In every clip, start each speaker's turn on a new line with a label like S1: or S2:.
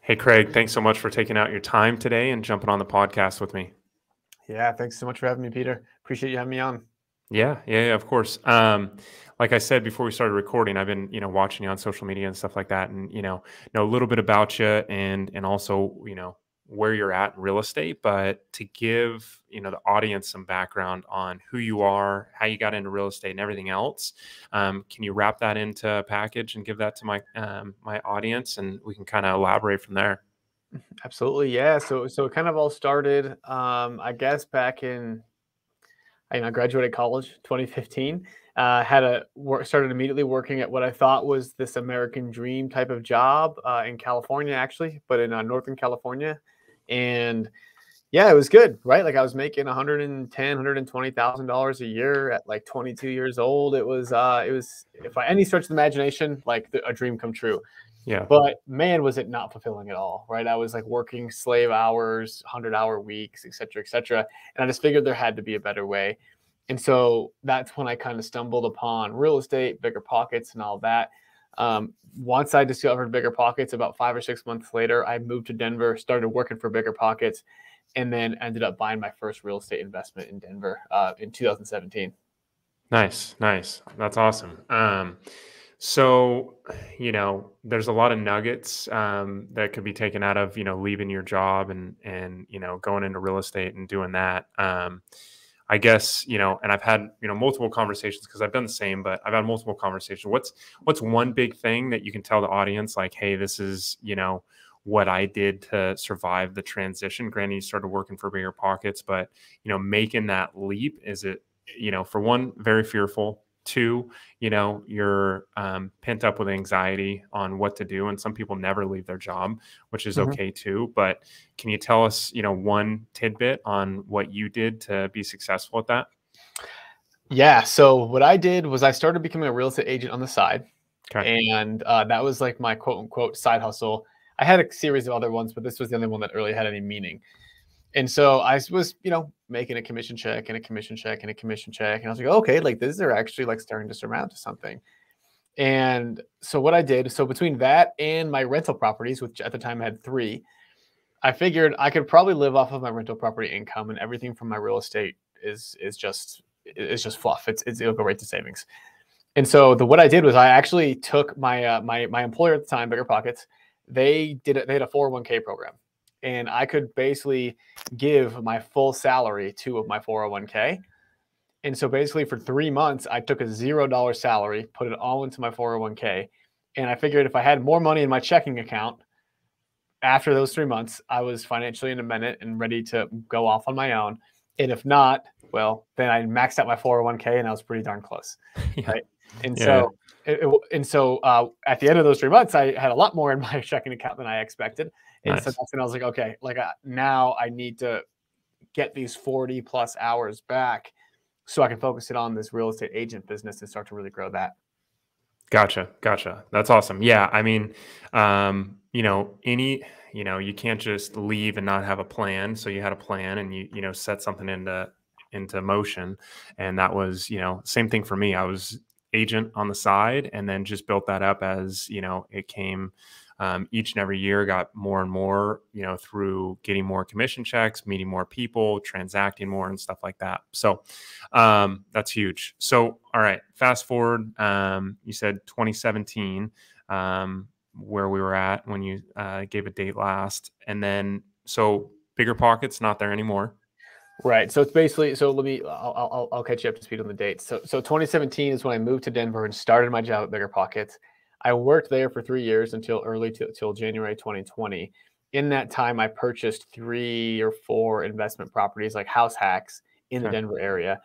S1: Hey, Craig, thanks so much for taking out your time today and jumping on the podcast with me.
S2: Yeah, thanks so much for having me, Peter. Appreciate you having me on.
S1: Yeah, of course. Like I said before we started recording, I've been, watching you on social media and stuff like that, and know a little bit about you, and also, where you're at in real estate. But to give, the audience some background on who you are, how you got into real estate, and everything else, can you wrap that into a package and give that to my audience, and we can kind of elaborate from there?
S2: Absolutely, yeah. So it kind of all started, I guess, back in I graduated college 2015. Had a work started immediately working at what I thought was this American dream type of job in California, actually, but in Northern California, and yeah, it was good, right? Like I was making 110, $120,000 a year at like 22 years old. It was, if by any stretch of the imagination, like a dream come true.
S1: Yeah,
S2: But man, was it not fulfilling at all, right? I was like working slave hours, 100-hour weeks, et cetera, et cetera. And I just figured there had to be a better way. And so that's when I kind of stumbled upon real estate, Biggerpockets, and all that. Once I discovered Biggerpockets, about 5 or 6 months later, I moved to Denver, started working for Biggerpockets, and then ended up buying my first real estate investment in Denver in 2017.
S1: nice. That's awesome. So, there's a lot of nuggets that could be taken out of, leaving your job and going into real estate and doing that. I guess, and I've had, multiple conversations because I've done the same, but I've had multiple conversations. What's one big thing that you can tell the audience, like, hey, this is, what I did to survive the transition? Granted, you started working for Bigger Pockets, but, making that leap, is it, for one, very fearful. Two, you're pent up with anxiety on what to do. And some people never leave their job, which is
S2: Mhm.
S1: okay too. But can you tell us, one tidbit on what you did to be successful at that?
S2: Yeah. So what I did was I started becoming a real estate agent on the side.
S1: Okay.
S2: And that was like my quote unquote side hustle. I had a series of other ones, but this was the only one that really had any meaning. And so I was, making a commission check and a commission check and a commission check. And I was like, okay, like these are actually like starting to surmount to something. And so what I did, so between that and my rental properties, which at the time I had three, I figured I could probably live off of my rental property income, and everything from my real estate is just fluff. It'll go right to savings. And so what I did was I actually took my employer at the time, Bigger Pockets. They had a 401k program, and I could basically give my full salary to my 401k. And so basically for 3 months, I took a $0 salary, put it all into my 401k, and I figured if I had more money in my checking account after those 3 months, I was financially independent and ready to go off on my own. And if not, well, then I maxed out my 401k, and I was pretty darn close,
S1: Yeah.
S2: right? And
S1: Yeah.
S2: so, at the end of those 3 months, I had a lot more in my checking account than I expected. And so
S1: Nice.
S2: that's when I was like, okay, like now I need to get these 40 plus hours back so I can focus it on this real estate agent business and start to really grow that.
S1: Gotcha. That's awesome. Yeah. I mean, you can't just leave and not have a plan. So you had a plan and you set something into motion. And that was, same thing for me. I was agent on the side and then just built that up as, it came, each and every year, got more and more, through getting more commission checks, meeting more people, transacting more and stuff like that. So that's huge. So, all right, fast forward. You said 2017, where we were at when you gave a date last, and then so Bigger Pockets not there anymore.
S2: Right. So it's basically, so I'll catch you up to speed on the dates. So 2017 is when I moved to Denver and started my job at Bigger Pockets. I worked there for 3 years until till January 2020. In that time, I purchased 3 or 4 investment properties, like house hacks in the
S1: Okay,
S2: Denver area.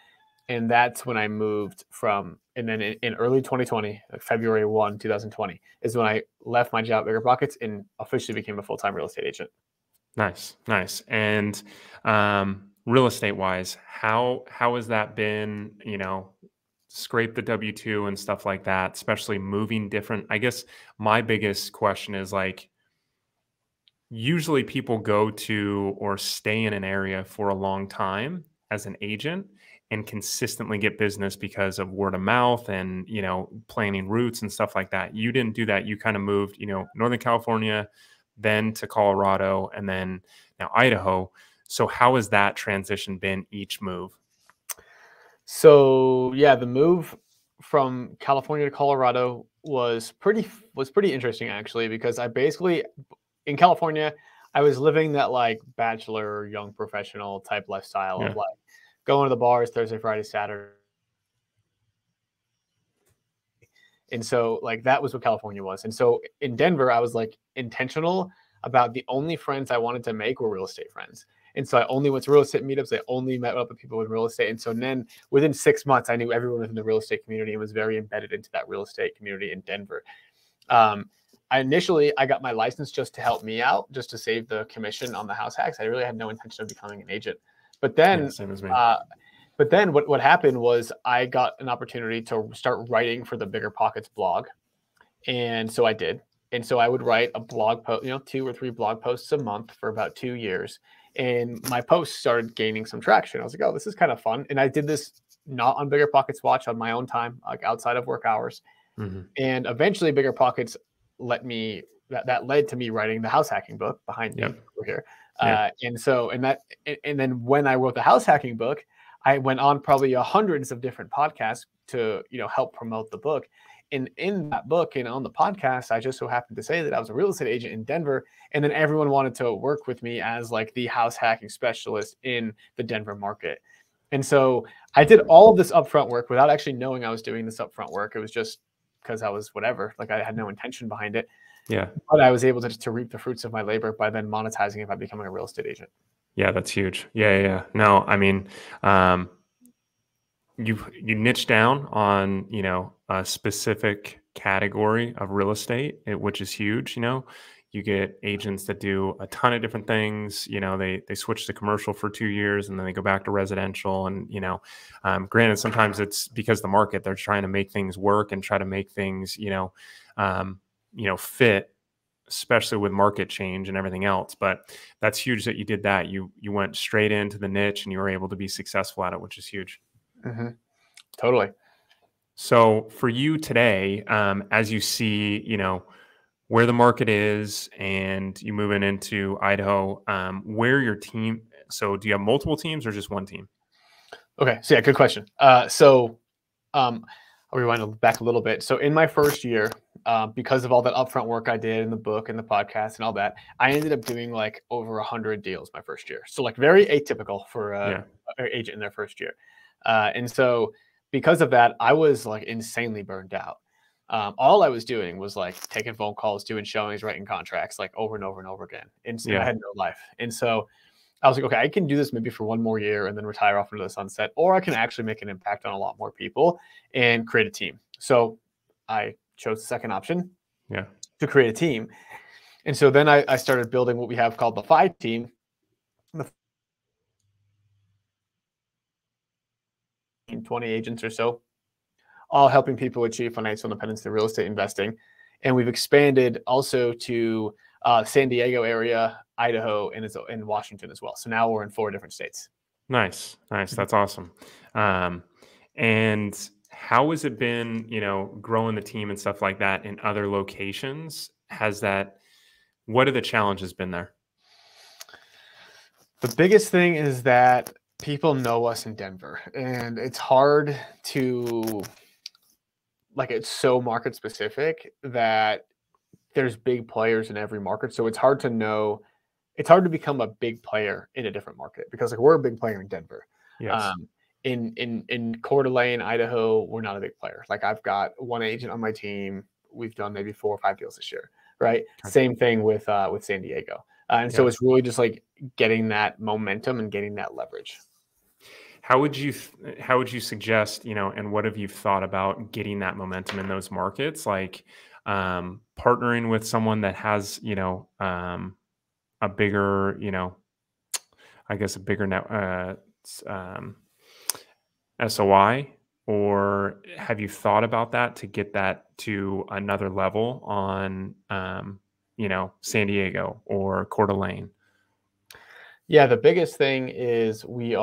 S2: And that's when I moved from, and then in early 2020, like February 1, 2020, is when I left my job at Bigger Pockets and officially became a full-time real estate agent.
S1: nice. And real estate wise, how has that been? Scrape the W-2 and stuff like that, especially moving different. I guess my biggest question is like, usually people go to or stay in an area for a long time as an agent and consistently get business because of word of mouth and, planting roots and stuff like that. You didn't do that. You kind of moved, Northern California, then to Colorado, and then now Idaho. So how has that transition been each move?
S2: So yeah, the move from California to Colorado was pretty interesting actually, because I basically in California I was living that like bachelor young professional type lifestyle of
S1: Yeah.
S2: like going to the bars Thursday, Friday, Saturday. And so like that was what California was. And so in Denver, I was like intentional about the only friends I wanted to make were real estate friends. And so I only went to real estate meetups. I only met up with people in real estate. And so then within 6 months, I knew everyone within the real estate community and was very embedded into that real estate community in Denver. I got my license just to help me out, just to save the commission on the house hacks. I really had no intention of becoming an agent. But
S1: Yeah,
S2: then
S1: same as me.
S2: what happened was I got an opportunity to start writing for the Biggerpockets blog. And so I did. And so I would write a blog post, 2 or 3 blog posts a month for about 2 years. And my posts started gaining some traction. I was like, oh, this is kind of fun. And I did this not on Biggerpockets Watch, on my own time, like outside of work hours.
S1: Mm-hmm.
S2: And eventually Biggerpockets that led to me writing the house hacking book behind me over here. And then when I wrote the house hacking book, I went on probably hundreds of different podcasts to, help promote the book. And in that book and on the podcast, I just so happened to say that I was a real estate agent in Denver. And then everyone wanted to work with me as like the house hacking specialist in the Denver market. And so I did all of this upfront work without actually knowing I was doing this upfront work. It was just because I was whatever, like I had no intention behind it.
S1: Yeah.
S2: But I was able to reap the fruits of my labor by then monetizing it by becoming a real estate agent.
S1: Yeah, that's huge. Yeah. No, I mean, you niche down on, a specific category of real estate, which is huge. You get agents that do a ton of different things. They switch to commercial for 2 years and then they go back to residential. And, granted, sometimes it's because the market, they're trying to make things work and try to make things, fit, especially with market change and everything else. But that's huge that you did that. You went straight into the niche and you were able to be successful at it, which is huge.
S2: Mm-hmm. Totally.
S1: So for you today, as you see, where the market is and you moving into Idaho, where your team, so do you have multiple teams or just one team?
S2: Okay. So yeah, good question. I'll rewind back a little bit. So in my first year, because of all that upfront work I did in the book and the podcast and all that, I ended up doing like over 100 deals my first year. So like very atypical for an agent in their first year. And so because of that, I was like insanely burned out. All I was doing was like taking phone calls, doing showings, writing contracts like over and over and over again. And I had no life. And so I was like, okay, I can do this maybe for one more year and then retire off into the sunset, or I can actually make an impact on a lot more people and create a team. So I chose the second option, to create a team. And so then I started building what we have called the 5 team. 20 agents or so, all helping people achieve financial independence through real estate investing. And we've expanded also to San Diego area, Idaho, and in Washington as well. So now we're in 4 different states.
S1: Nice. That's awesome. And how has it been, growing the team and stuff like that in other locations? What are the challenges been there?
S2: The biggest thing is that people know us in Denver, and it's hard to, like, it's so market specific that there's big players in every market. So it's hard to become a big player in a different market, because like we're a big player in Denver.
S1: Yes.
S2: In Coeur d'Alene, Idaho, we're not a big player. Like I've got one agent on my team. We've done maybe 4 or 5 deals this year. Right. Okay. Same thing with San Diego. So it's really just like getting that momentum and getting that leverage.
S1: How would you suggest, and what have you thought about getting that momentum in those markets? Like, partnering with someone that has, a bigger, I guess a bigger net, SOI, or have you thought about that to get that to another level on, San Diego or Coeur d'Alene?
S2: Yeah, the biggest thing is we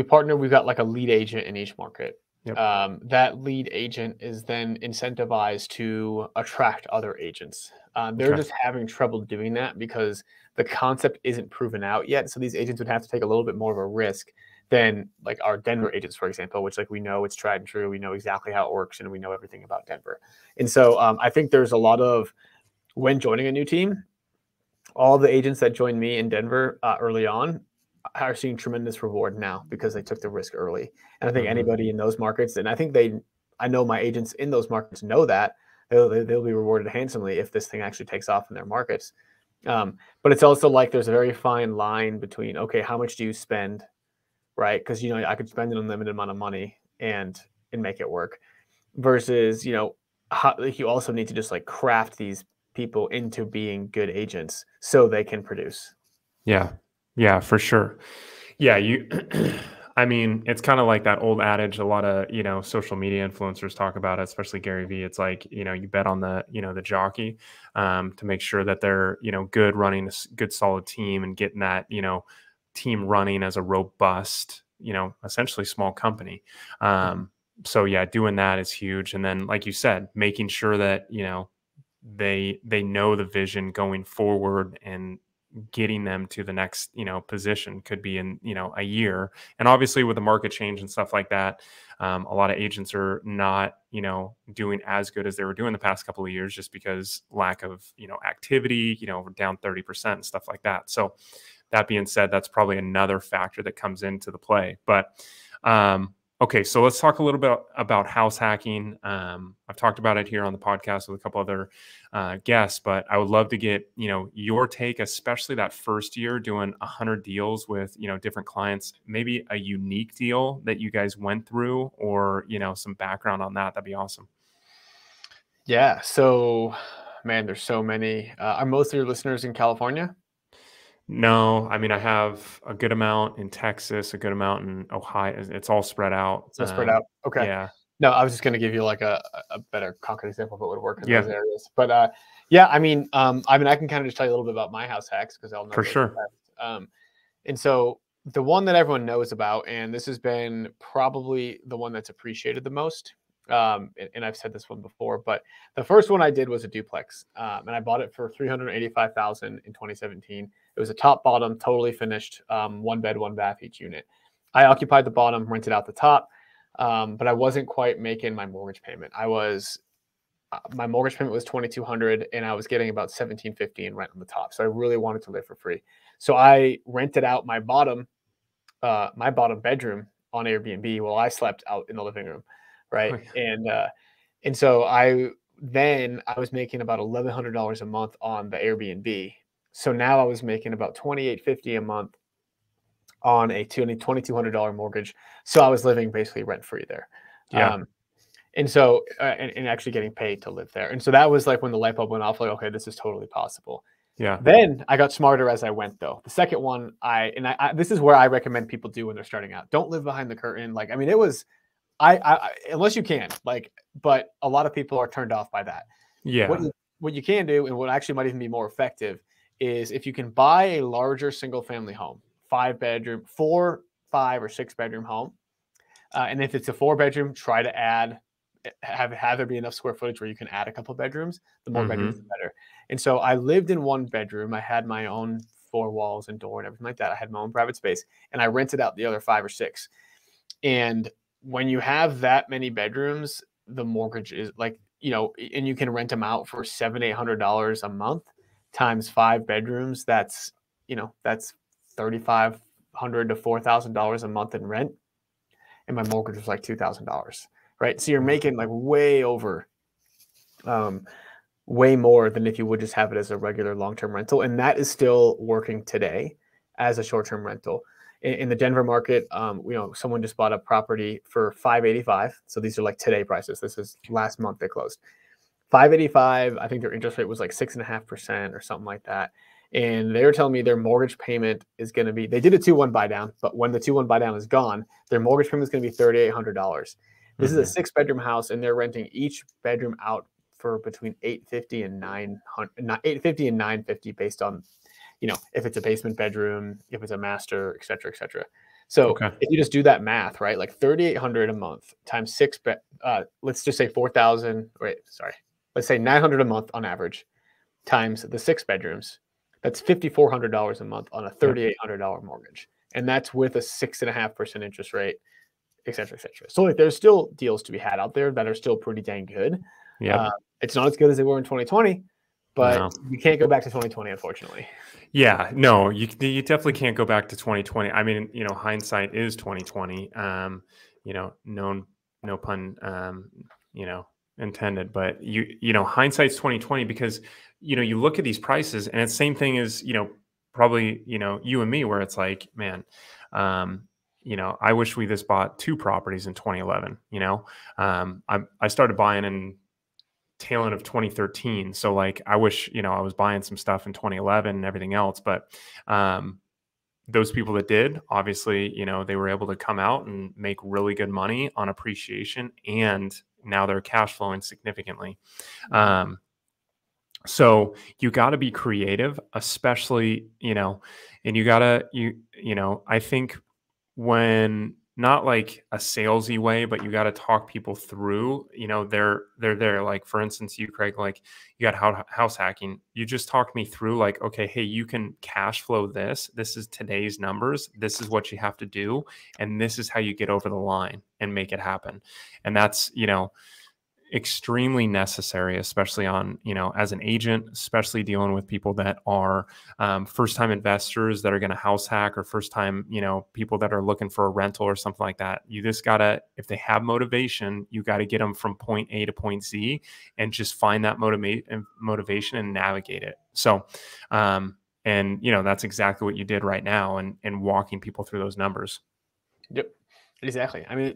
S2: partner, we've got like a lead agent in each market.
S1: Yep.
S2: That lead agent is then incentivized to attract other agents. They're
S1: Okay.
S2: just having trouble doing that because the concept isn't proven out yet. So these agents would have to take a little bit more of a risk than like our Denver agents, for example, which like we know it's tried and true. We know exactly how it works and we know everything about Denver. And so I think there's a lot of when joining a new team, all the agents that joined me in Denver early on are seeing tremendous reward now because they took the risk early. And I think
S1: Hmm.
S2: anybody in those markets, and I know my agents in those markets know that they'll be rewarded handsomely if this thing actually takes off in their markets. But it's also like there's a very fine line between, okay, how much do you spend, right? Because I could spend an unlimited amount of money and make it work versus you also need to just like craft these people into being good agents so they can produce.
S1: Yeah. Yeah, for sure. Yeah, you I mean, it's kind of like that old adage a lot of, social media influencers talk about it, especially Gary Vee. It's like, you bet on the jockey to make sure that they're, good running a good solid team and getting that, team running as a robust, essentially small company.
S2: Mhm.
S1: So yeah, doing that is huge. And then like you said, making sure that, they know the vision going forward and getting them to the next position could be in a year. And obviously with the market change and stuff like that, a lot of agents are not doing as good as they were doing the past couple of years just because lack of activity, we're down 30% and stuff like that. So that being said, that's probably another factor that comes into the play. But okay, so let's talk a little bit about house hacking. I've talked about it here on the podcast with a couple other guests, but I would love to get your take, especially that first year doing 100 deals with different clients. Maybe a unique deal that you guys went through, or some background on that. That'd be awesome.
S2: Yeah. So, man, there's so many. Are most of your listeners in California?
S1: No, I mean I have a good amount in Texas, a good amount in Ohio. It's all spread out.
S2: So spread out. Okay.
S1: Yeah,
S2: No, I was just going to give you like a better concrete example of what would work in those
S1: yeah,
S2: areas. But yeah, I mean, I can kind of just tell you a little bit about my house hacks because I'll know
S1: for
S2: those the
S1: sure.
S2: best. And so the one that everyone knows about, and this has been probably the one that's appreciated the most. And I've said this one before, but the first one I did was a duplex, and I bought it for 385,000 in 2017. It was a top bottom, totally finished, one bed, one bath each unit. I occupied the bottom, rented out the top, but I wasn't quite making my mortgage payment. My mortgage payment was 2,200, and I was getting about 1,750 in rent on the top. So I really wanted to live for free. So I rented out my bottom bedroom on Airbnb while I slept out in the living room, right? And so I was making about $1,100 a month on the Airbnb. So now I was making about 2,850 a month on a $2,200 mortgage. So I was living basically rent free there.
S1: Yeah,
S2: Um, and so, and actually getting paid to live there. And so that was like when the light bulb went off, like, okay, this is totally possible.
S1: yeah,
S2: Then I got smarter as I went, though. The second one, this is where I recommend people do when they're starting out. Don't live behind the curtain. Like, I mean, it was, unless you can, like, but a lot of people are turned off by that. What
S1: yeah.
S2: you, what you can do, and what actually might even be more effective, is if you can buy a larger single family home, 5 bedroom, 4, 5, or 6 bedroom home. And if it's a 4 bedroom, try to have there be enough square footage where you can add a couple bedrooms. The more bedrooms, the
S1: Hmm.
S2: better. And so I lived in 1 bedroom. I had my own 4 walls and door and everything like that. I had my own private space, and I rented out the other 5 or 6. And when you have that many bedrooms, the mortgage is like, and you can rent them out for $700-800 a month times 5 bedrooms. That's $3,500 to $4,000 a month in rent, and my mortgage was like $2,000, right? So you're
S1: Yeah,
S2: making like um, way more than if you would just have it as a regular long-term rental, and that is still working today as a short-term rental. In the Denver market, someone just bought a property for 585. So these are like today prices. This is last month they closed 585. I think their interest rate was like 6.5% or something like that. And they were telling me their mortgage payment is going to be, they did a 2-1 buy down, but when the 2-1 buy down is gone, their mortgage payment is going to be $3,800. This is a
S1: hmm,
S2: 6 bedroom house, and they're renting each bedroom out for between 850 and 900, 850 and 950 based on, if it's a basement bedroom, if it's a master, et cetera, et cetera. So
S1: Okay.
S2: if you just do that math, right, like 3,800 a month times let's just say 4,000. Wait, sorry, let's say 900 a month on average times the 6 bedrooms. That's $5,400 a month on a
S1: Yep.
S2: $3,800 mortgage, and that's with a 6.5% interest rate, et cetera, et cetera. So like, there's still deals to be had out there that are still pretty dang good.
S1: Yep.
S2: It's not as good as they were in 2020, but
S1: No.
S2: you can't go back to 2020, unfortunately.
S1: Yeah, no, you definitely can't go back to 2020. I mean, hindsight is 2020. No pun, intended. But hindsight's 2020 because you look at these prices, and it's the same thing as probably you and me, where it's like, man, I wish we just bought two properties in 2011. I started buying in tail end of 2013. So like, I wish, I was buying some stuff in 2011 and everything else, but, those people that did, obviously, they were able to come out and make really good money on appreciation, and now they're cash flowing significantly. Um, so you got to be creative, especially, and you gotta, I think when not like a salesy way, but you got to talk people through, they're there. Like, for instance, you, Craig, like, you got house hacking. You just talked me through like, okay, hey, you can cash flow this. This is today's numbers. This is what you have to do. And this is how you get over the line and make it happen. And that's, extremely necessary, especially on, as an agent, especially dealing with people that are first time investors that are going to house hack, or first time, people that are looking for a rental or something like that. You just gotta, if they have motivation, you got to get them from point A to point Z, and just find that motivation and navigate it. So, and that's exactly what you did right now, and walking people through those numbers.
S2: Yep, exactly. I mean,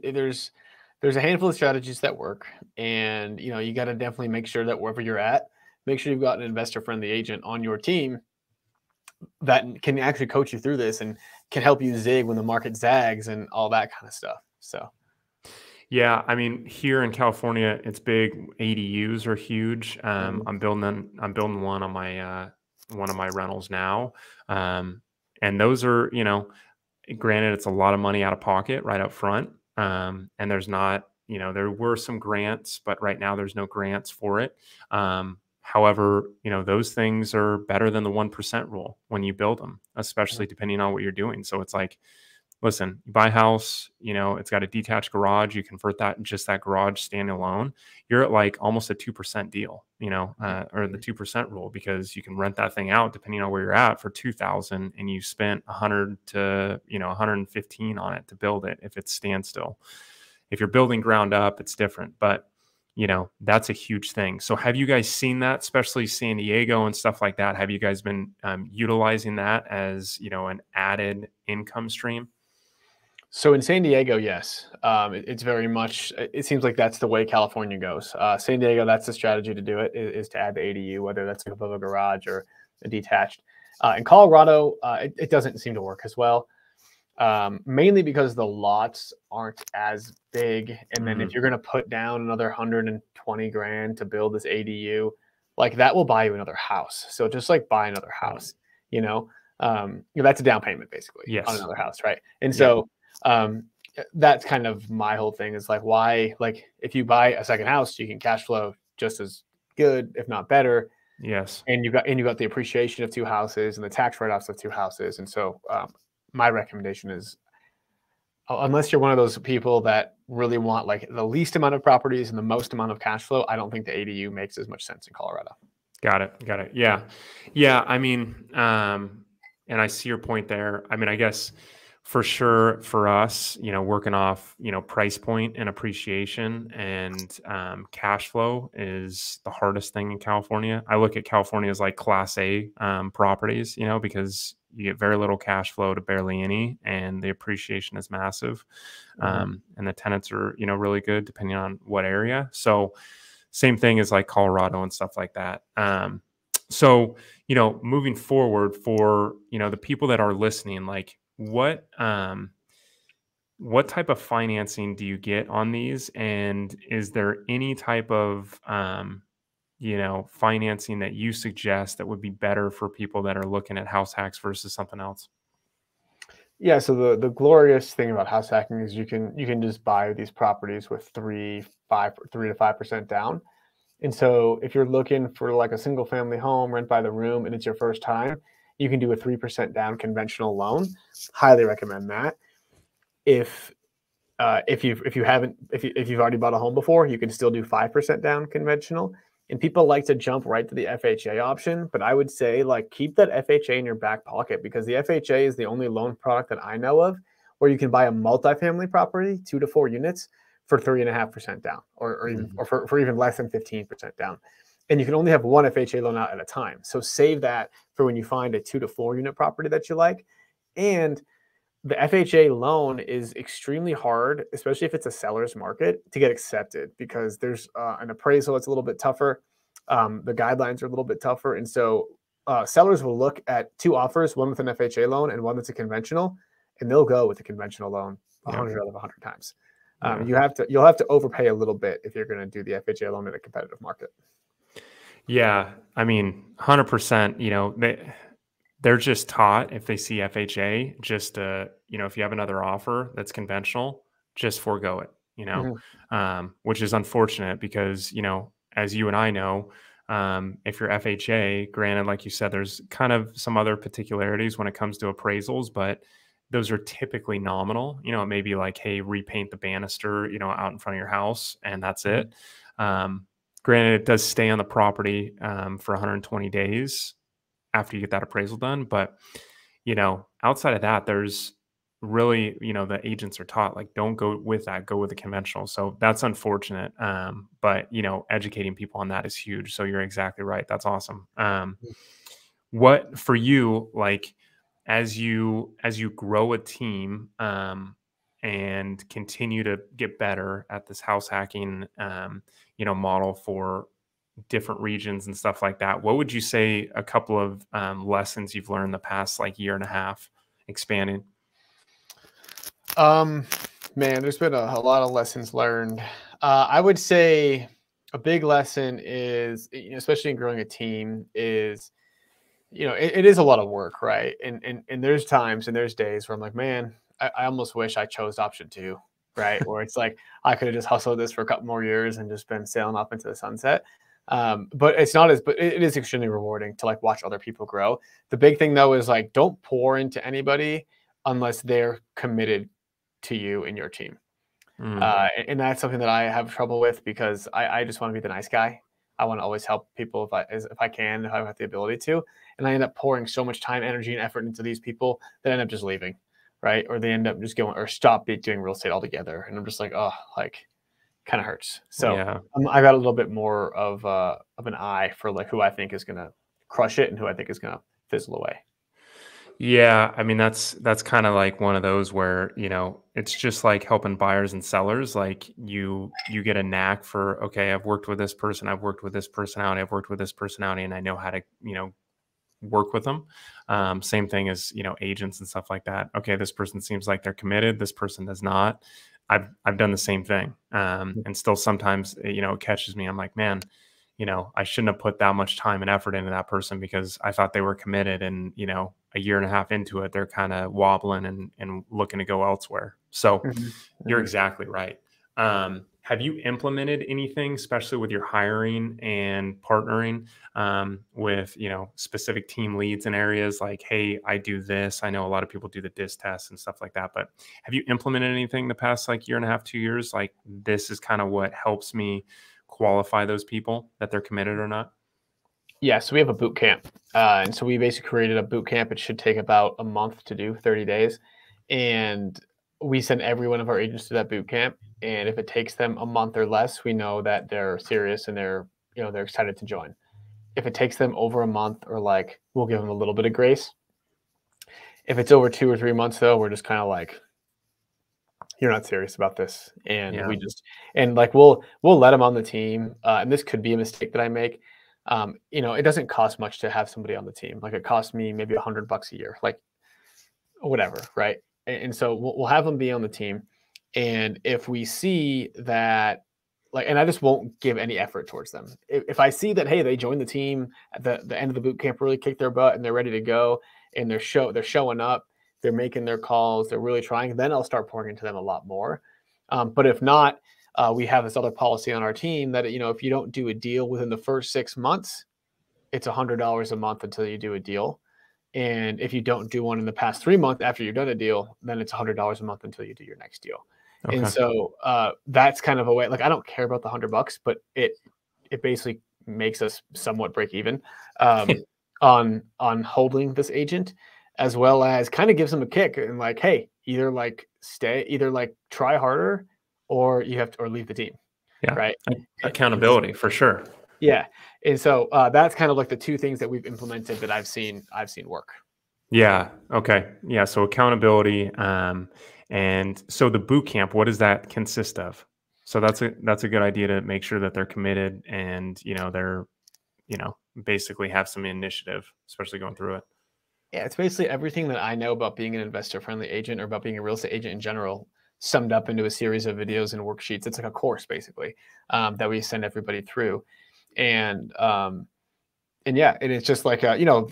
S2: there's a handful of strategies that work, and you got to definitely make sure that wherever you're at, make sure you've got an investor friendly agent on your team that can actually coach you through this and can help you zig when the market zags and all that kind of stuff. So
S1: Yeah, I mean, here in California, it's big. ADUs are huge.
S2: mhm,
S1: I'm building one of my rentals now, and those are, granted, it's a lot of money out of pocket right up front. And there's not, there were some grants, but right now there's no grants for it. However, those things are better than the 1% rule when you build them, especially depending on what you're doing. So it's like, listen, you buy a house, it's got a detached garage, you convert that, just that garage standing alone, you're at like almost a 2% deal, or the 2% rule, because you can rent that thing out depending on where you're at for 2,000, and you spent 100 to, 115 on it to build it if it's standstill. If you're building ground up, it's different, but that's a huge thing. So have you guys seen that, especially San Diego and stuff like that? Have you guys been utilizing that as, an added income stream?
S2: So in San Diego, yes, it's very much. It seems like that's the way California goes. San Diego, that's the strategy to do it, is to add the ADU, whether that's above a garage or a detached. In Colorado, it doesn't seem to work as well, mainly because the lots aren't as big. And then if
S1: Mhm.
S2: you're going to put down another 120 grand to build this ADU, like that will buy you another house. So just like buy another
S1: Right.
S2: house, that's a down payment basically on
S1: Yes.
S2: another house, right? And
S1: Yep.
S2: so um, that's kind of my whole thing is like, why, like if you buy a second house, you can cash flow just as good, if not better.
S1: Yes.
S2: And you got the appreciation of two houses and the tax write-offs of two houses. And so my recommendation is, unless you're one of those people that really want like the least amount of properties and the most amount of cash flow, I don't think the ADU makes as much sense in Colorado.
S1: Got it. Got it. Yeah. Yeah. I mean, and I see your point there. I mean, I guess for sure for us, working off, price point and appreciation, and cash flow is the hardest thing in California. I look at California as like class A properties, because you get very little cash flow to barely any, and the appreciation is massive.
S2: Mhm.
S1: And the tenants are, really good depending on what area. So, same thing as like Colorado and stuff like that. So, moving forward for, the people that are listening, like what type of financing do you get on these? And is there any type of, financing that you suggest that would be better for people that are looking at house hacks versus something else?
S2: Yeah, so the glorious thing about house hacking is you can just buy these properties with 3 to 5% down. And so if you're looking for like a single family home, rent by the room, and it's your first time, you can do a 3% down conventional loan. Highly recommend that. If if you've already bought a home before, you can still do 5% down conventional. And people like to jump right to the FHA option, but I would say like keep that FHA in your back pocket, because the FHA is the only loan product that I know of where you can buy a multifamily property, 2 to 4 units, for 3.5% down, or even
S1: Mhm.
S2: for even less than 15% down. And you can only have one FHA loan out at a time. So save that for when you find a 2 to 4 unit property that you like. And the FHA loan is extremely hard, especially if it's a seller's market, to get accepted, because there's an appraisal that's a little bit tougher. The guidelines are a little bit tougher. And so sellers will look at two offers, one with an FHA loan and one that's a conventional, and they'll go with the conventional loan
S1: Yeah.
S2: 100 out of 100 times.
S1: Yeah.
S2: You'll have to overpay a little bit if you're going to do the FHA loan in a competitive market.
S1: Yeah. I mean, 100%, they're just taught if they see FHA, just if you have another offer that's conventional, just forego it,
S2: Mhm.
S1: which is unfortunate because, as you and I know, if you're FHA, granted, like you said, there's kind of some other particularities when it comes to appraisals, but those are typically nominal. It may be like, hey, repaint the banister, out in front of your house, and that's
S2: Mhm.
S1: it. Um, Granted, it does stay on the property for 120 days after you get that appraisal done. But, outside of that, there's really, the agents are taught like, don't go with that, go with the conventional. So that's unfortunate. But, educating people on that is huge. So you're exactly right. That's awesome. What for you, like, as you grow a team, and continue to get better at this house hacking, model for different regions and stuff like that, what would you say a couple of lessons you've learned the past like year and a half expanding?
S2: Um, Man, there's been a lot of lessons learned. I would say a big lesson is, especially in growing a team, is it is a lot of work, right? And there's times and there's days where I'm like, man, I almost wish I chose option two, right? Where it's like I could have just hustled this for a couple more years and just been sailing off into the sunset. But it's not as, but it is extremely rewarding to like watch other people grow. The big thing though is like don't pour into anybody unless they're committed to you and your team.
S1: Mm,
S2: And that's something that I have trouble with, because I just want to be the nice guy. I want to always help people if I can, if I have the ability to. And I end up pouring so much time, energy, and effort into these people that end up just leaving, right? Or they end up just going or stop doing real estate altogether. And I'm just like, oh, like kind of hurts. So
S1: yeah.
S2: I got a little bit more of an eye for like who I think is gonna crush it and who I think is gonna fizzle away.
S1: Yeah, I mean that's kind of like one of those where, it's just like helping buyers and sellers. Like you get a knack for, okay, I've worked with this person, I've worked with this personality, I've worked with this personality, and I know how to, work with them. Same thing as, agents and stuff like that. Okay, this person seems like they're committed, this person does not. I've done the same thing. And still sometimes, it catches me. I'm like, man, I shouldn't have put that much time and effort into that person because I thought they were committed. And, a year and a half into it, they're kind of wobbling and looking to go elsewhere. So
S2: Mhm,
S1: you're
S2: mhm.
S1: exactly right. Have you implemented anything, especially with your hiring and partnering with, specific team leads in areas like, hey, I do this. I know a lot of people do the DIS tests and stuff like that, but have you implemented anything the past like year and a half, 2 years? Like this is kind of what helps me qualify those people that they're committed or not?
S2: Yeah, so we have a boot camp. And so we basically created a boot camp. It should take about a month to do, 30 days. And we send every one of our agents to that boot camp. And if it takes them a month or less, we know that they're serious and they're excited to join. If it takes them over a month, or like we'll give them a little bit of grace. If it's over 2 or 3 months though, we're just kind of like, you're not serious about this. And
S1: Yeah.
S2: and like we'll let them on the team. And this could be a mistake that I make. It doesn't cost much to have somebody on the team. Like it costs me maybe $100 a year, like whatever, right? And so we'll have them be on the team. And if we see that, like, and I just won't give any effort towards them. If I see that, hey, they joined the team at the end of the boot camp, really kicked their butt, and they're ready to go, and they're showing up, they're making their calls, they're really trying, then I'll start pouring into them a lot more. But if not, we have this other policy on our team that, if you don't do a deal within the first 6 months, it's $100 a month until you do a deal. And if you don't do one in the past 3 months after you've done a deal, then it's $100 a month until you do your next deal. And
S1: Okay.
S2: so that's kind of a way, like, I don't care about the $100, but it basically makes us somewhat break even on holding this agent, as well as kind of gives them a kick and like, hey, either like try harder, or you have to, or leave the team.
S1: Yeah.
S2: Right.
S1: Accountability for sure.
S2: Yeah. And so that's kind of like the two things that we've implemented that I've seen work.
S1: Yeah. Okay. Yeah. So accountability. And so the boot camp, what does that consist of? So that's a good idea to make sure that they're committed and they're basically have some initiative, especially going through it.
S2: Yeah, it's basically everything that I know about being an investor-friendly agent or about being a real estate agent in general, summed up into a series of videos and worksheets. It's like a course, basically, that we send everybody through. And yeah, and it's just like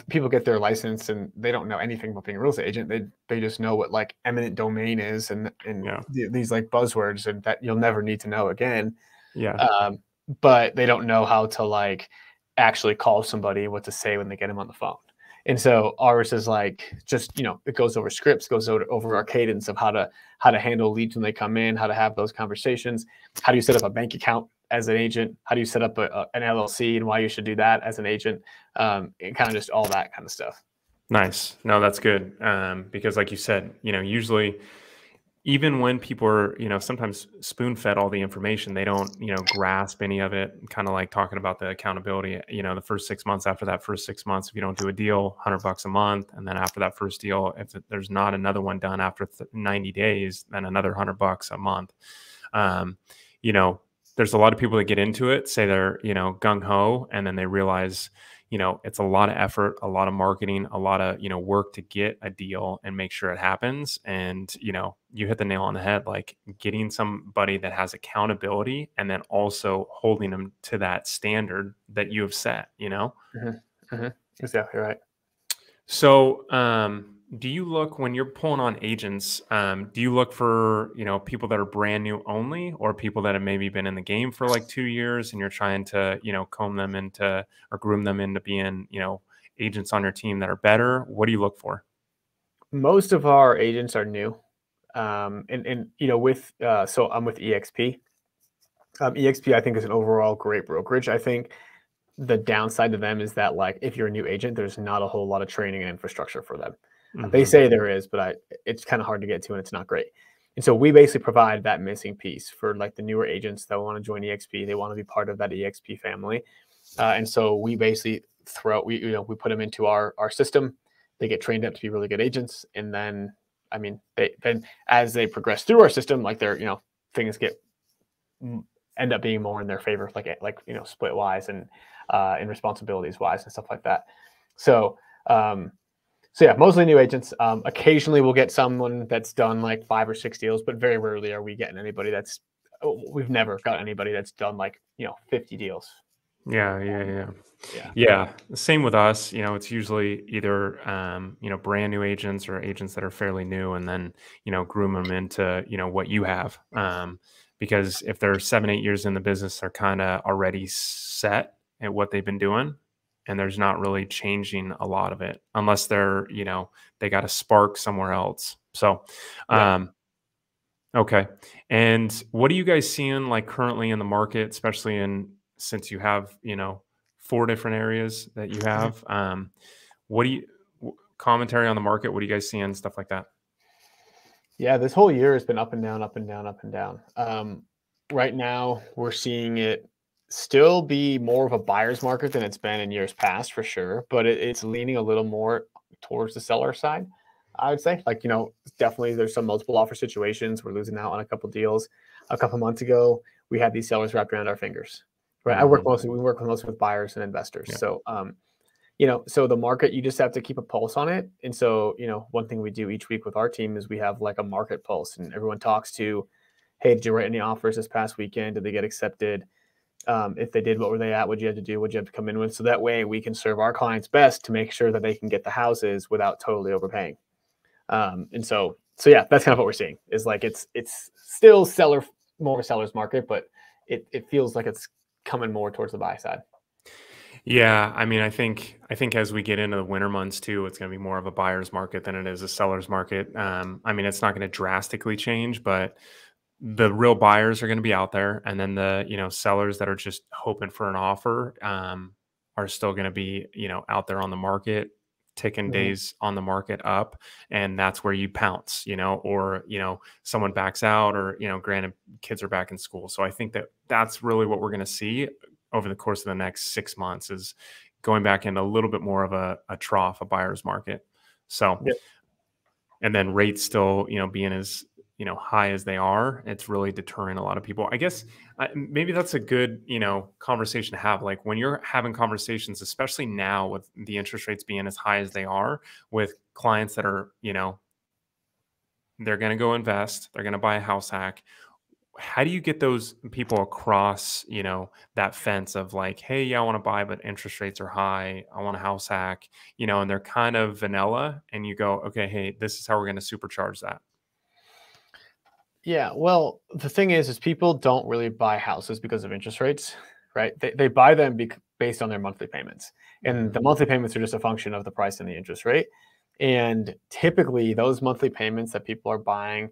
S2: people get their license and they don't know anything about being a real estate agent. They just know what like eminent domain is and
S1: Yeah.
S2: these like buzzwords and that you'll never need to know again.
S1: Yeah.
S2: But they don't know how to like actually call somebody, what to say when they get them on the phone. And so ours is like just it goes over scripts, goes over our cadence of how to handle leads when they come in, how to have those conversations, how do you set up a bank account as an agent, how do you set up an LLC and why you should do that as an agent, and kind of just all that kind of stuff.
S1: Nice. No, that's good. Because like you said, usually even when people are, sometimes spoon fed all the information, they don't, grasp any of it. Kind of like talking about the accountability, the first 6 months, after that first 6 months, if you don't do a deal, $100 a month. And then after that first deal, if there's not another one done after 90 days, then another $100 a month. There's a lot of people that get into it, say they're, gung ho, and then they realize, it's a lot of effort, a lot of marketing, a lot of, work to get a deal and make sure it happens. And, you hit the nail on the head, like getting somebody that has accountability and then also holding them to that standard that you have set,
S2: Mm-hmm. Mm-hmm. Exactly right.
S1: So, do you look when you're pulling on agents? Do you look for people that are brand new only, or people that have maybe been in the game for like 2 years, and you're trying to comb them into or groom them into being agents on your team that are better? What do you look for?
S2: Most of our agents are new, and with so I'm with EXP. EXP I think is an overall great brokerage. I think the downside to them is that like if you're a new agent, there's not a whole lot of training and infrastructure for them. They
S1: Hmm.
S2: say there is, but it's kind of hard to get to and it's not great. And so we basically provide that missing piece for like the newer agents that want to join EXP. They want to be part of that EXP family. And so we basically we put them into our system. They get trained up to be really good agents. And then, I mean, then as they progress through our system, like things end up being more in their favor, like split wise and responsibilities wise and stuff like that. So, so yeah, mostly new agents. Occasionally we'll get someone that's done like 5 or 6 deals, but very rarely are we getting anybody we've never got anybody that's done like, 50 deals.
S1: Yeah.
S2: Yeah.
S1: Yeah. Same with us. It's usually either brand new agents or agents that are fairly new, and then groom them into what you have. Because if they're 7, 8 years in the business, they're kind of already set at what they've been doing, and there's not really changing a lot of it unless they're they got a spark somewhere else. So,
S2: Yeah.
S1: okay. And what are you guys seeing like currently in the market, especially since you have, 4 different areas that you have? What do you commentary on the market? What do you guys see and stuff like that?
S2: Yeah, this whole year has been up and down, up and down, up and down. Right now, we're seeing it still be more of a buyer's market than it's been in years past, for sure. But it's leaning a little more towards the seller side, I would say. Like, definitely there's some multiple offer situations. We're losing out on a couple deals. A couple months ago, we had these sellers wrapped around our fingers. Right.
S1: Hmm.
S2: We work mostly with buyers and investors.
S1: Yeah.
S2: So, so the market, you just have to keep a pulse on it. And so, one thing we do each week with our team is we have like a market pulse, and everyone talks to, hey, did you write any offers this past weekend? Did they get accepted? If they did, what were they at? What'd you have to do? What'd you have to come in with? So that way we can serve our clients best to make sure that they can get the houses without totally overpaying. And so yeah, that's kind of what we're seeing is like it's still more seller's market, but it feels like it's coming more towards the buy side.
S1: Yeah, I mean, I think as we get into the winter months too, it's going to be more of a buyer's market than it is a seller's market. I mean, it's not going to drastically change, but the real buyers are going to be out there, and then the sellers that are just hoping for an offer are still going to be out there on the market, ticking
S2: Mhm.
S1: days on the market up, and that's where you pounce, or someone backs out, or granted, kids are back in school, so I think that that's really what we're going to see over the course of the next 6 months is going back into a little bit more of a trough, a buyer's market. So
S2: Yeah.
S1: and then rates still being as high as they are, it's really deterring a lot of people, I guess. Maybe that's a good conversation to have, like when you're having conversations, especially now with the interest rates being as high as they are, with clients that are they're going to go invest, they're going to buy a house hack. How do you get those people across that fence of like, hey, yeah, I want to buy, but interest rates are high, I want a house hack, and they're kind of vanilla, and you go, okay, hey, this is how we're going to supercharge that.
S2: Yeah, well, the thing is people don't really buy houses because of interest rates, right? They buy them based on their monthly payments, and
S1: Mhm.
S2: the monthly payments are just a function of the price and the interest rate. And typically, those monthly payments that people are buying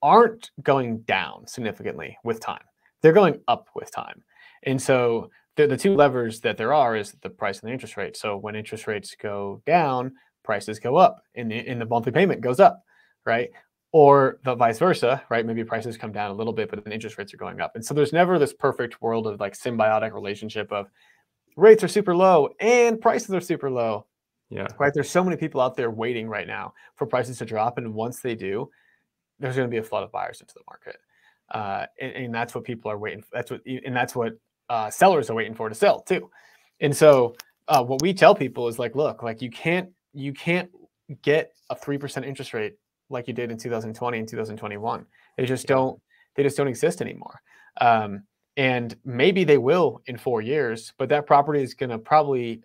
S2: aren't going down significantly with time. They're going up with time. And so the two levers that there are is the price and the interest rate. So when interest rates go down, prices go up and the monthly payment goes up, right? Or the vice versa, right? Maybe prices come down a little bit, but then interest rates are going up. And so there's never this perfect world of like symbiotic relationship of rates are super low and prices are super low,
S1: Yeah.
S2: right? There's so many people out there waiting right now for prices to drop. And once they do, there's going to be a flood of buyers into the market, and that's what people are waiting for. That's what sellers are waiting for to sell too. And so what we tell people is like, look, like you can't get a 3% interest rate like you did in 2020 and 2021. They just
S1: Yeah.
S2: don't they just don't exist anymore. Um, and maybe they will in 4 years, but that property is going to probably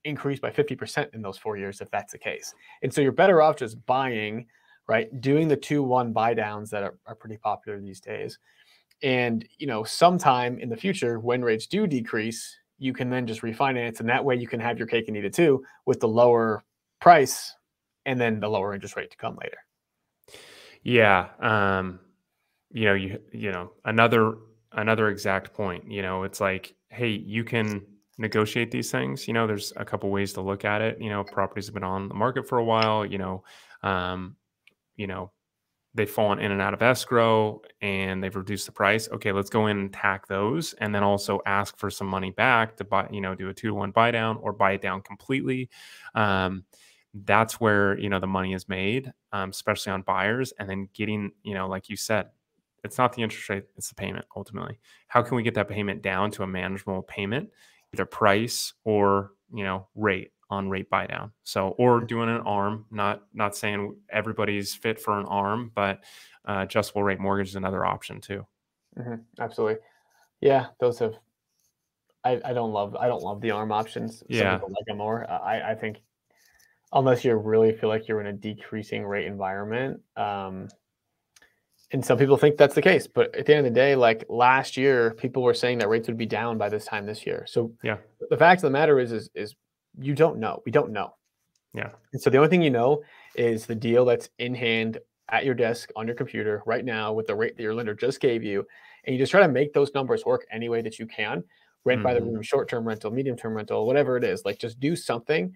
S2: increase by 50% in those 4 years if that's the case. And so you're better off just buying, right? Doing the 2-1 buy downs that are pretty popular these days. And sometime in the future, when rates do decrease, you can then just refinance. And that way you can have your cake and eat it too with the lower price and then the lower interest rate to come later.
S1: Yeah. Another exact point, it's like, hey, you can negotiate these things. There's a couple ways to look at it. Properties have been on the market for a while, um, you know, they've fallen in and out of escrow and they've reduced the price. Okay, let's go in and tack those, and then also ask for some money back to buy, do a 2-to-1 buy down or buy it down completely. Um, that's where the money is made, especially on buyers, and then getting like you said, it's not the interest rate, it's the payment ultimately. How can we get that payment down to a manageable payment, either price or rate buy down? So, or doing an arm, not saying everybody's fit for an arm, but adjustable rate mortgage is another option too.
S2: Absolutely. Yeah, those have. I don't love the arm options. Some
S1: Yeah.
S2: people like them more. I think unless you really feel like you're in a decreasing rate environment, and some people think that's the case, but at the end of the day, like last year, people were saying that rates would be down by this time this year. So
S1: Yeah.
S2: the fact of the matter is you don't know. We don't know.
S1: Yeah.
S2: And so the only thing you know is the deal that's in hand at your desk on your computer right now with the rate that your lender just gave you. And you just try to make those numbers work any way that you can. Rent by the
S1: Hmm.
S2: room, short-term rental, medium-term rental, whatever it is. Like just do something.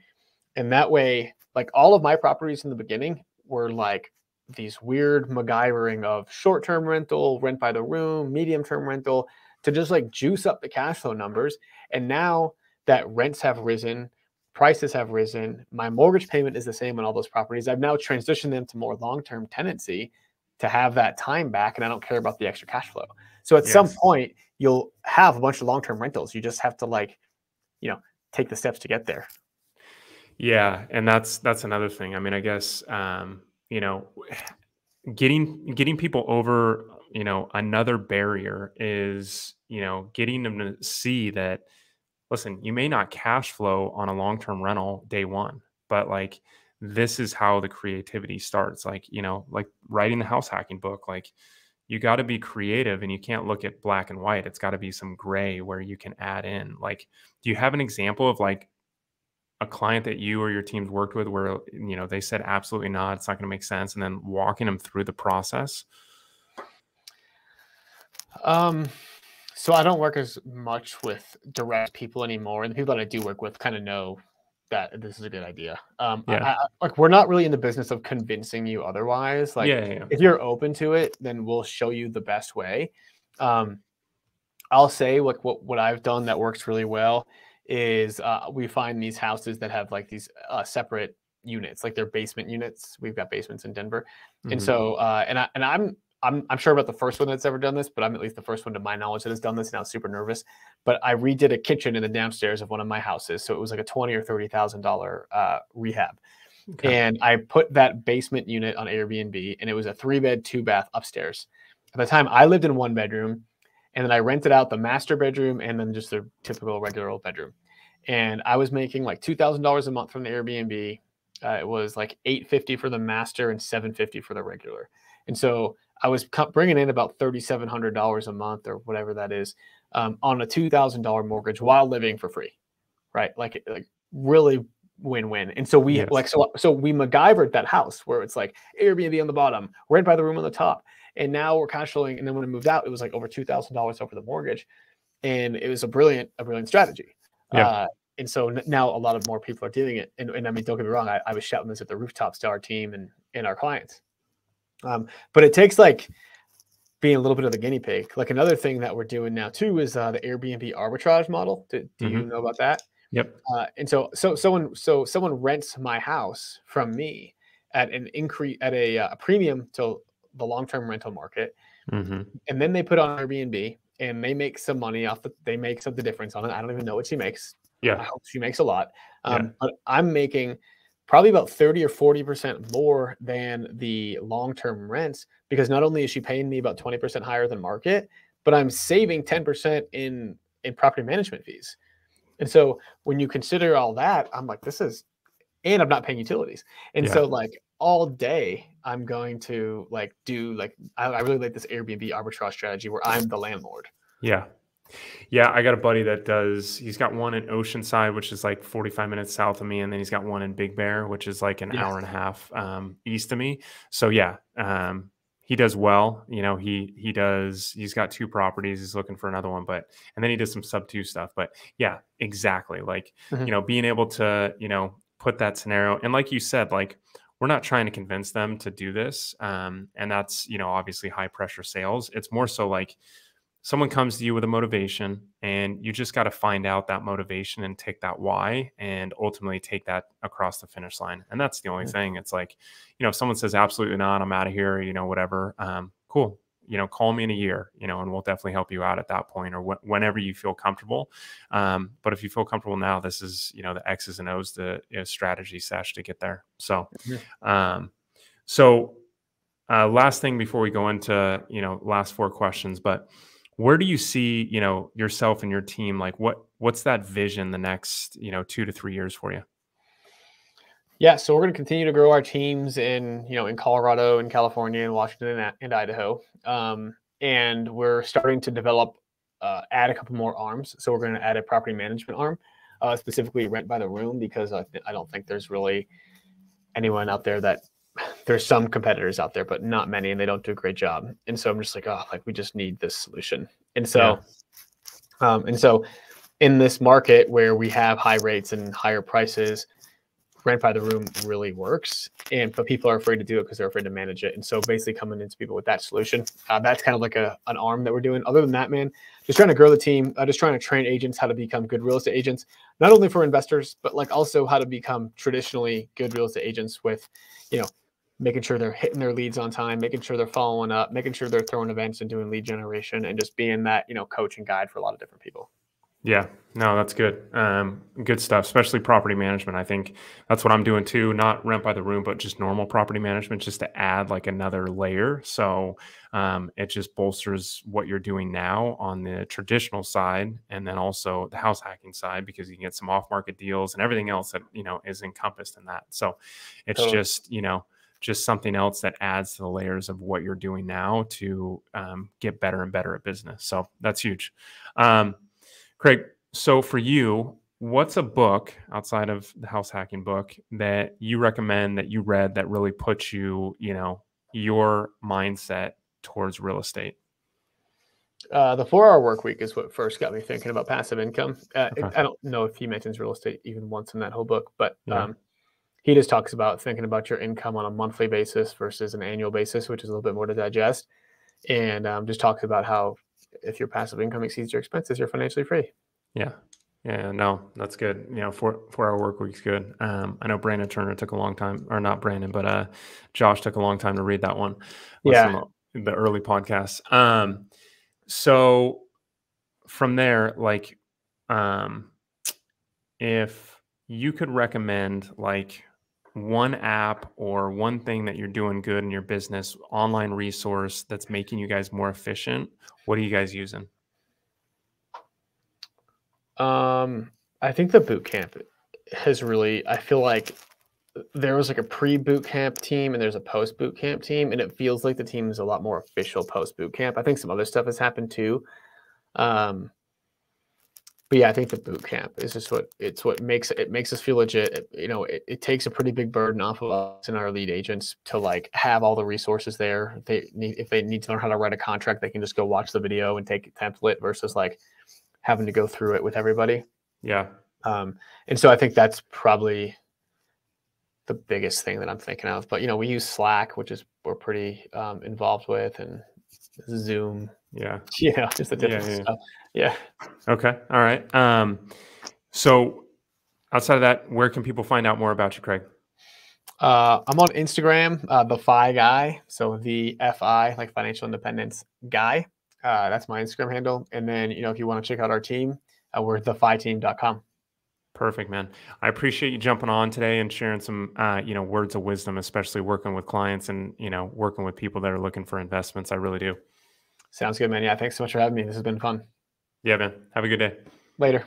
S2: And that way, like all of my properties in the beginning were like these weird MacGyvering of short-term rental, rent by the room, medium-term rental to just like juice up the cash flow numbers. And now that rents have risen, prices have risen, my mortgage payment is the same on all those properties. I've now transitioned them to more long-term tenancy to have that time back, and I don't care about the extra cash flow. So at some
S1: Yes.
S2: point, you'll have a bunch of long-term rentals. You just have to like, you know, take the steps to get there.
S1: Yeah, and that's another thing. I mean, I guess getting people over another barrier is getting them to see that, listen, you may not cash flow on a long-term rental day one, but like this is how the creativity starts. Like, like writing the house hacking book, like you got to be creative and you can't look at black and white. It's got to be some gray where you can add in. Like, do you have an example of like a client that you or your teams worked with where, they said absolutely not, it's not going to make sense, and then walking them through the process?
S2: So I don't work as much with direct people anymore, and the people that I do work with kind of know that this is a good idea.
S1: Yeah.
S2: Like, we're not really in the business of convincing you otherwise. Like,
S1: Yeah. Yeah.
S2: if you're open to it, then we'll show you the best way. Um, I'll say what I've done that works really well is we find these houses that have like these separate units, like they're basement units. We've got basements in Denver, and
S1: Hmm.
S2: so I'm sure about the first one that's ever done this, but I'm at least the first one to my knowledge that has done this. And I was super nervous, but I redid a kitchen in the downstairs of one of my houses, so it was like a $20,000 or $30,000 rehab.
S1: Okay.
S2: And I put that basement unit on Airbnb, and it was a 3-bed, 2-bath upstairs. At the time, I lived in 1 bedroom, and then I rented out the master bedroom and then just the typical regular old bedroom. And I was making like $2,000 a month from the Airbnb. It was like $850 for the master and $750 for the regular. And so I was bringing in about $3,700 a month or whatever that is, on a $2,000 mortgage while living for free, right? Like really win-win. And so we
S1: Yes.
S2: we MacGyvered that house where it's like Airbnb on the bottom, rent by the room on the top, and now we're cash flowing. And then when we moved out, it was like over $2,000 over the mortgage, and it was a brilliant strategy.
S1: Yeah.
S2: And so now a lot of more people are doing it. And I mean, don't get me wrong, I was shouting this at the rooftops to our team and our clients. But it takes like being a little bit of the guinea pig. Like, another thing that we're doing now too is the Airbnb arbitrage model. Do
S1: Hmm.
S2: you know about that?
S1: Yep.
S2: And so someone rents my house from me at an increase at a premium to the long-term rental market,
S1: Hmm.
S2: and then they put on Airbnb and they make some money off they make some the difference on it. I don't even know what she makes.
S1: Yeah.
S2: I hope she makes a lot.
S1: Yeah.
S2: But I'm making probably about 30 or 40% more than the long-term rents, because not only is she paying me about 20% higher than market, but I'm saving 10% in property management fees. And so when you consider all that, I'm like, this is, and I'm not paying utilities. And
S1: Yeah.
S2: so like all day, I'm going to like do like, I really like this Airbnb arbitrage strategy where I'm the landlord.
S1: Yeah. Yeah, I got a buddy that he's got one in Oceanside, which is like 45 minutes south of me, and then he's got one in Big Bear, which is like an
S2: Yes.
S1: hour and a half east of me. So yeah, he does well. He's got 2 properties. He's looking for another one, and then he does some sub 2 stuff. But yeah, exactly. Like,
S2: Mhm.
S1: being able to, put that scenario, and like you said, like, we're not trying to convince them to do this. And that's, obviously high pressure sales. It's more so like, someone comes to you with a motivation, and you just got to find out that motivation and take that why and ultimately take that across the finish line. And that's the only
S2: Mhm.
S1: thing. It's like, if someone says absolutely not, I'm out of here, whatever, cool, call me in a year, and we'll definitely help you out at that point, or whenever you feel comfortable. But if you feel comfortable now, this is, the X's and O's, the strategy sesh to get there. So
S2: Mhm.
S1: um so last thing before we go into, last 4 questions, but where do you see, yourself and your team? Like, what's that vision the next, 2 to 3 years for you?
S2: Yeah, so we're going to continue to grow our teams in Colorado and California and Washington and Idaho. And we're starting to develop, add a couple more arms. So we're going to add a property management arm, specifically rent by the room, because I don't think there's really anyone out there that there's some competitors out there, but not many, and they don't do a great job. And so I'm just like, oh, like we just need this solution. And
S1: Yeah.
S2: so, and so in this market where we have high rates and higher prices, rent by the room really works, but people are afraid to do it because they're afraid to manage it. And so basically coming into people with that solution, that's kind of like an arm that we're doing. Other than that, man, just trying to grow the team, just trying to train agents how to become good real estate agents, not only for investors, but like also how to become traditionally good real estate agents with, making sure they're hitting their leads on time, making sure they're following up, making sure they're throwing events and doing lead generation, and just being that, coach and guide for a lot of different people.
S1: Yeah, no, that's good. Good stuff, especially property management. I think that's what I'm doing too, not rent by the room, but just normal property management, just to add like another layer. So it just bolsters what you're doing now on the traditional side, and then also the house hacking side, because you can get some off market deals and everything else that, is encompassed in that. So it's
S2: Totally.
S1: just, just something else that adds to the layers of what you're doing now to get better and better at business. So that's huge. Um, Craig, so for you, what's a book outside of the house hacking book that you recommend that you read that really puts you, your mindset towards real estate?
S2: The 4 hour work week is what first got me thinking about passive income.
S1: Okay.
S2: I don't know if he mentions real estate even once in that whole book, but
S1: Yeah.
S2: he just talks about thinking about your income on a monthly basis versus an annual basis, which is a little bit more to digest. And just talks about how if your passive income exceeds your expenses, you're financially free.
S1: Yeah. Yeah. No, that's good. 4 hour work week's good. I know Brandon Turner took a long time, or not Brandon, but Josh took a long time to read that one. Listen
S2: Yeah.
S1: to the early podcasts. So from there, like, um, if you could recommend like one app or one thing that you're doing good in your business, online resource that's making you guys more efficient, what are you guys using?
S2: I think the boot camp has really, I feel like there was like a pre boot camp team and there's a post boot camp team, and it feels like the team is a lot more official post boot camp. I think some other stuff has happened too. Um, but yeah, I think the boot camp is just what makes us feel legit. It takes a pretty big burden off of us and our lead agents to like have all the resources there. If they need to learn how to write a contract, they can just go watch the video and take a template versus like having to go through it with everybody.
S1: Yeah.
S2: And so I think that's probably the biggest thing that I'm thinking of. But we use Slack, which is we're pretty involved with, and Zoom.
S1: Yeah.
S2: Just the
S1: Yeah.
S2: typical
S1: Yeah.
S2: stuff. Yeah.
S1: Okay. All right. So outside of that, where can people find out more about you, Craig?
S2: I'm on Instagram, the FI guy. So the FI, like financial independence guy. That's my Instagram handle. And then, if you want to check out our team, we're thefiteam.com.
S1: Perfect, man. I appreciate you jumping on today and sharing some, words of wisdom, especially working with clients and, working with people that are looking for investments. I really do.
S2: Sounds good, man. Yeah. Thanks so much for having me. This has been fun.
S1: Yeah, man. Have a good day.
S2: Later.